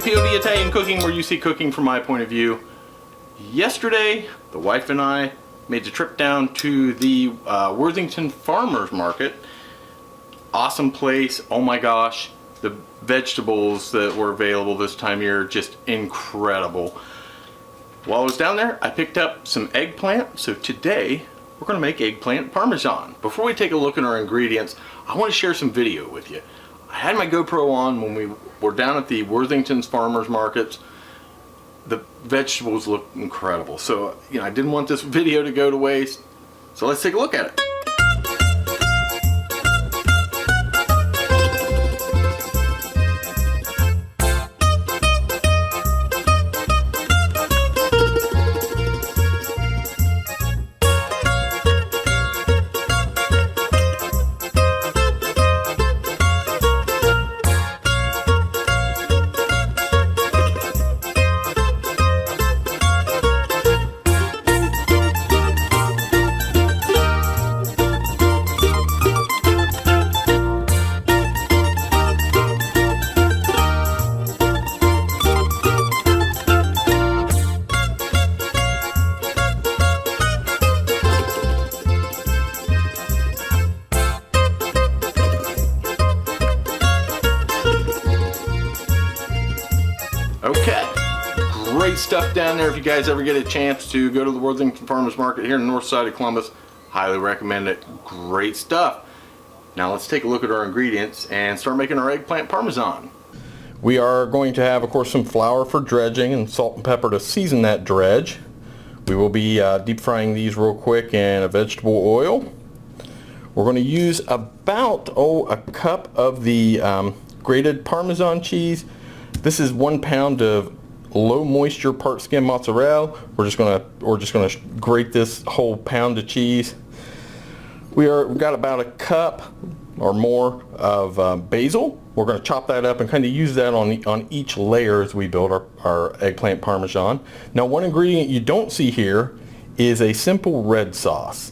POV Italian Cooking, where you see cooking from my point of view. Yesterday, the wife and I made the trip down to the Worthington Farmers Market. Awesome place. Oh my gosh, the vegetables that were available this time of year, just incredible. While I was down there, I picked up some eggplant. So today, we're going to make eggplant parmesan. Before we take a look at our ingredients, I want to share some video with you. I had my GoPro on when we were down at the Worthington's Farmers Markets. The vegetables look incredible. So, I didn't want this video to go to waste. So let's take a look at it. Okay, great stuff down there. If you guys ever get a chance to go to the Worthington Farmers Market here in the north side of Columbus, highly recommend it. Great stuff. Now let's take a look at our ingredients and start making our eggplant parmesan. We are going to have, of course, some flour for dredging and salt and pepper to season that dredge. We will be deep frying these real quick in a vegetable oil. We're going to use about a cup of the grated Parmesan cheese. This is 1 pound of low moisture part skim mozzarella. We're just gonna grate this whole pound of cheese. We've got about a cup or more of basil. We're going to chop that up and kind of use that on each layer as we build our eggplant parmesan. Now, one ingredient you don't see here is a simple red sauce.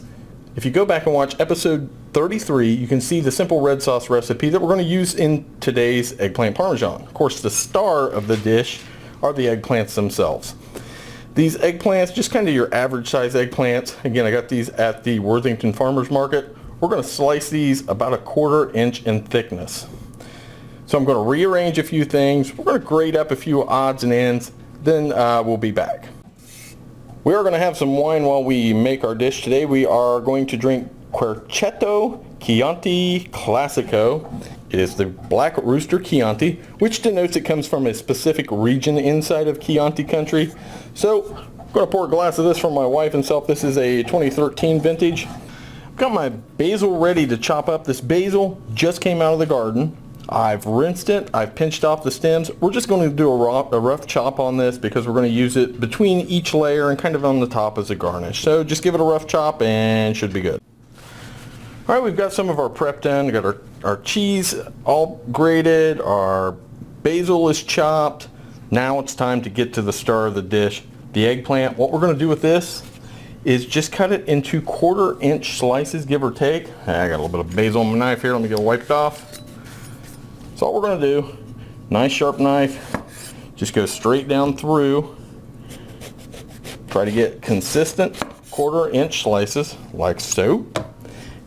If you go back and watch episode 33, you can see the simple red sauce recipe that we're going to use in today's eggplant parmesan. Of course, the star of the dish are the eggplants themselves. These eggplants, just kind of your average size eggplants. Again, I got these at the Worthington Farmers Market. We're going to slice these about 1/4 inch in thickness. So I'm going to rearrange a few things. We're going to grate up a few odds and ends. Then we'll be back. We are going to have some wine while we make our dish today. We are going to drink Querceto Chianti Classico. It is the Black Rooster Chianti, which denotes it comes from a specific region inside of Chianti country. So I'm going to pour a glass of this for my wife and self. This is a 2013 vintage. I've got my basil ready to chop up. This basil just came out of the garden. I've rinsed it. I've pinched off the stems. We're just going to do a rough chop on this because we're going to use it between each layer and kind of on the top as a garnish. So just give it a rough chop and should be good. Alright, we've got some of our prep done. We've got our cheese all grated, our basil is chopped. Now it's time to get to the star of the dish, the eggplant. What we're going to do with this is just cut it into 1/4 inch slices, give or take. I got a little bit of basil on my knife here. Let me get it wiped off. So all we're going to do, nice sharp knife, just go straight down through. Try to get consistent 1/4 inch slices like so.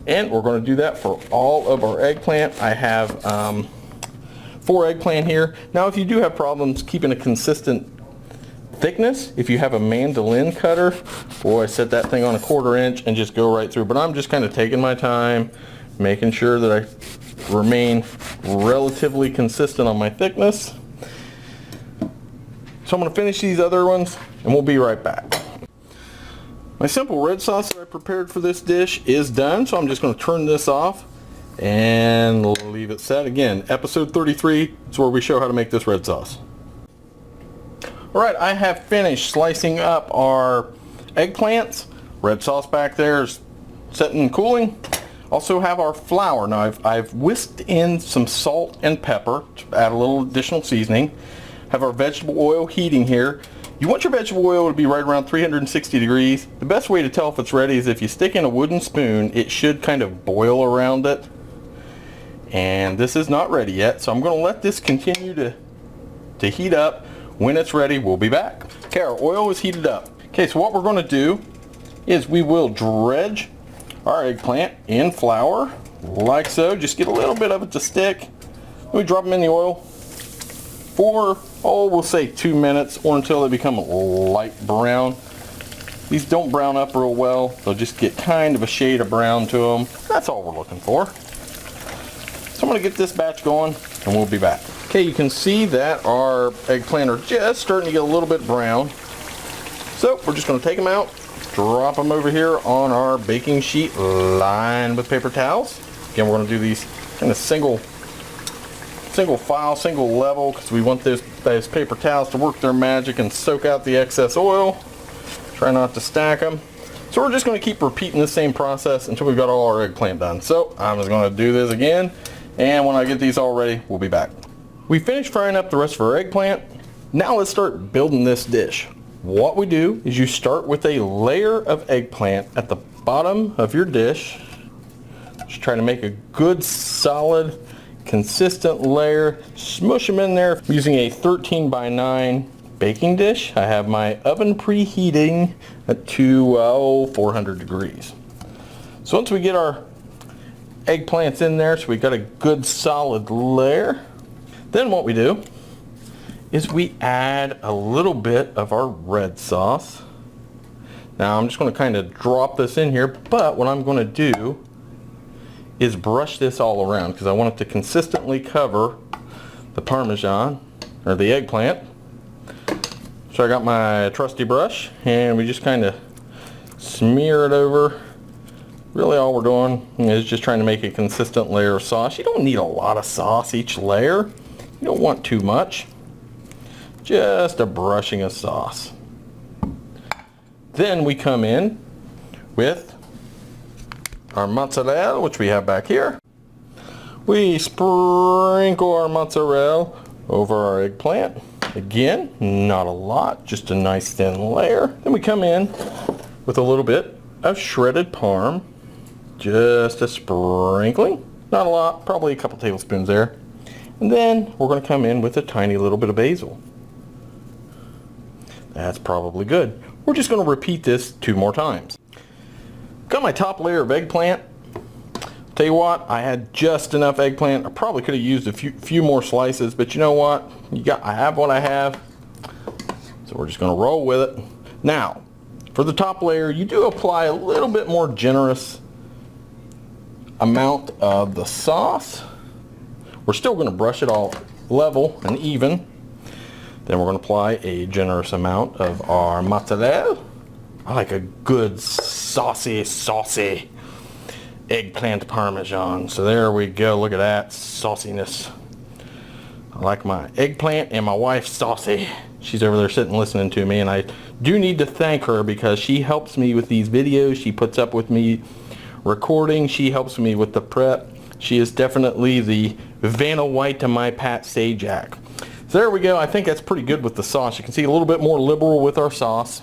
And we're going to do that for all of our eggplant. I have 4 eggplant here. Now, if you do have problems keeping a consistent thickness, if you have a mandolin cutter, boy, set that thing on 1/4 inch and just go right through. But I'm just kind of taking my time, making sure that I remain relatively consistent on my thickness. So I'm going to finish these other ones and we'll be right back. My simple red sauce that I prepared for this dish is done, so I'm just going to turn this off and leave it set. Again, episode 33 is where we show how to make this red sauce. Alright, I have finished slicing up our eggplants. Red sauce back there is setting and cooling. Also have our flour. Now I've whisked in some salt and pepper to add a little additional seasoning. Have our vegetable oil heating here. You want your vegetable oil to be right around 360 degrees. The best way to tell if it's ready is if you stick in a wooden spoon, it should kind of boil around it. And this is not ready yet, so I'm going to let this continue to to heat up. When it's ready, we'll be back. Okay, our oil is heated up. Okay, so what we're going to do is we will dredge our eggplant in flour, like so. Just get a little bit of it to stick. We drop them in the oil for, we'll say 2 minutes, or until they become light brown. These don't brown up real well. They'll just get kind of a shade of brown to them. That's all we're looking for. So I'm going to get this batch going and we'll be back. Okay, you can see that our eggplant are just starting to get a little bit brown. So we're just going to take them out, drop them over here on our baking sheet lined with paper towels. Again, we're going to do these in a single file, single level, because we want those paper towels to work their magic and soak out the excess oil. Try not to stack them. So we're just going to keep repeating the same process until we've got all our eggplant done. So I'm just going to do this again, and when I get these all ready, we'll be back. We finished frying up the rest of our eggplant. Now let's start building this dish. What we do is you start with a layer of eggplant at the bottom of your dish. Just try to make a good, solid, consistent layer. Smush them in there using a 13x9 baking dish. I have my oven preheating to 400 degrees. So once we get our eggplants in there, so we got a good solid layer, then what we do is we add a little bit of our red sauce. Now I'm just going to kind of drop this in here, but what I'm going to do is brush this all around because I want it to consistently cover the Parmesan or the eggplant. So I got my trusty brush and we just kind of smear it over. Really all we're doing is just trying to make a consistent layer of sauce. You don't need a lot of sauce each layer. You don't want too much. Just a brushing of sauce. Then we come in with our mozzarella, which we have back here. We sprinkle our mozzarella over our eggplant. Again, not a lot, just a nice thin layer. Then we come in with a little bit of shredded Parm. Just a sprinkling. Not a lot, probably a couple tablespoons there. And then we're going to come in with a tiny little bit of basil. That's probably good. We're just going to repeat this 2 more times. Got my top layer of eggplant. Tell you what, I had just enough eggplant. I probably could have used a few more slices, but you know what? I have what I have. So we're just going to roll with it. Now, for the top layer, you do apply a little bit more generous amount of the sauce. We're still going to brush it all level and even. Then we're going to apply a generous amount of our mozzarella. I like a good saucy eggplant Parmesan. So there we go. Look at that sauciness. I like my eggplant and my wife saucy. She's over there sitting listening to me, and I do need to thank her because she helps me with these videos. She puts up with me recording. She helps me with the prep. She is definitely the Vanna White to my Pat Sajak. So there we go. I think that's pretty good with the sauce. You can see a little bit more liberal with our sauce.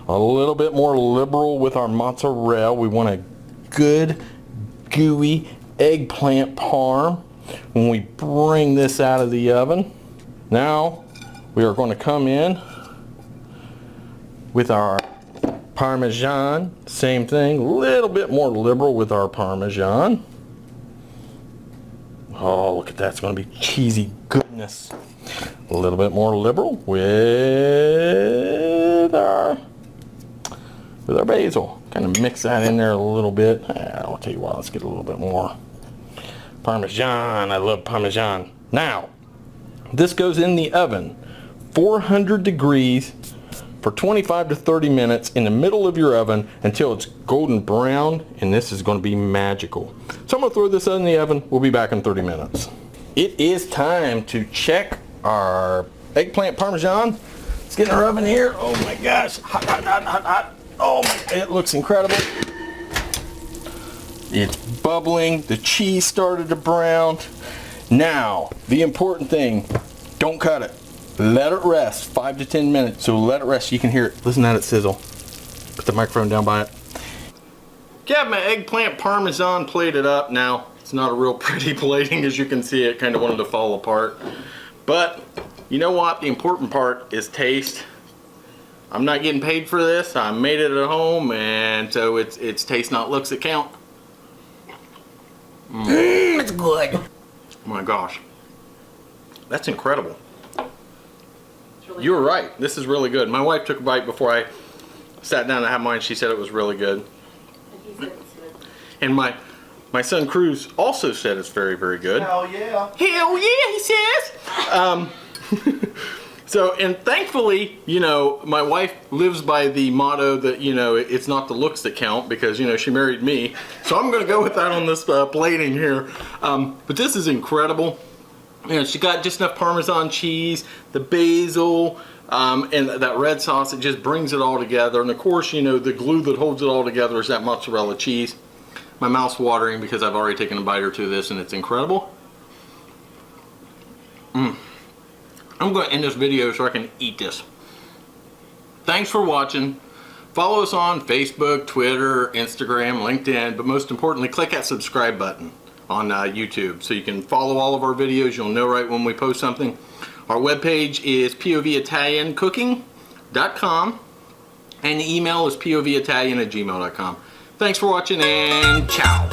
A little bit more liberal with our mozzarella. We want a good gooey eggplant parm when we bring this out of the oven. Now we are going to come in with our Parmesan. Same thing, a little bit more liberal with our Parmesan. Oh, look at that. It's going to be cheesy goodness. A little bit more liberal with our basil. Kind of mix that in there a little bit. I'll tell you what, let's get a little bit more Parmesan. I love Parmesan. Now, this goes in the oven, 400 degrees for 25 to 30 minutes in the middle of your oven until it's golden brown, and this is going to be magical. So I'm going to throw this in the oven. We'll be back in 30 minutes. It is time to check our eggplant Parmesan. Let's get in our oven here. Oh my gosh, hot, hot, hot, hot, hot. Oh, it looks incredible. It's bubbling. The cheese started to brown. Now, the important thing, don't cut it. Let it rest 5 to 10 minutes. So let it rest. You can hear it. Listen to that sizzle. Put the microphone down by it. Got my eggplant Parmesan plated up. Now, it's not a real pretty plating, as you can see. It kind of wanted to fall apart. But you know what? The important part is taste. I'm not getting paid for this. I made it at home, and so it's taste, not looks that count. It's good. Oh my gosh. That's incredible. Really You were right. This is really good. My wife took a bite before I sat down to have mine. She said it was really good. And he said it's good. And my son Cruz also said it's very, very good. Hell yeah. Hell yeah, he says. So, and thankfully, you know, my wife lives by the motto that, you know, it's not the looks that count, because, you know, she married me. So I'm going to go with that on this plating here. But this is incredible. You know, she got just enough Parmesan cheese, the basil, and that red sauce. It just brings it all together. And of course, you know, the glue that holds it all together is that mozzarella cheese. My mouth's watering because I've already taken a bite or two of this, and it's incredible. I'm going to end this video so I can eat this. Thanks for watching. Follow us on Facebook, Twitter, Instagram, LinkedIn, but most importantly, click that subscribe button on YouTube so you can follow all of our videos. You'll know right when we post something. Our webpage is povitaliancooking.com, and the email is povitalian@gmail.com. Thanks for watching, and ciao.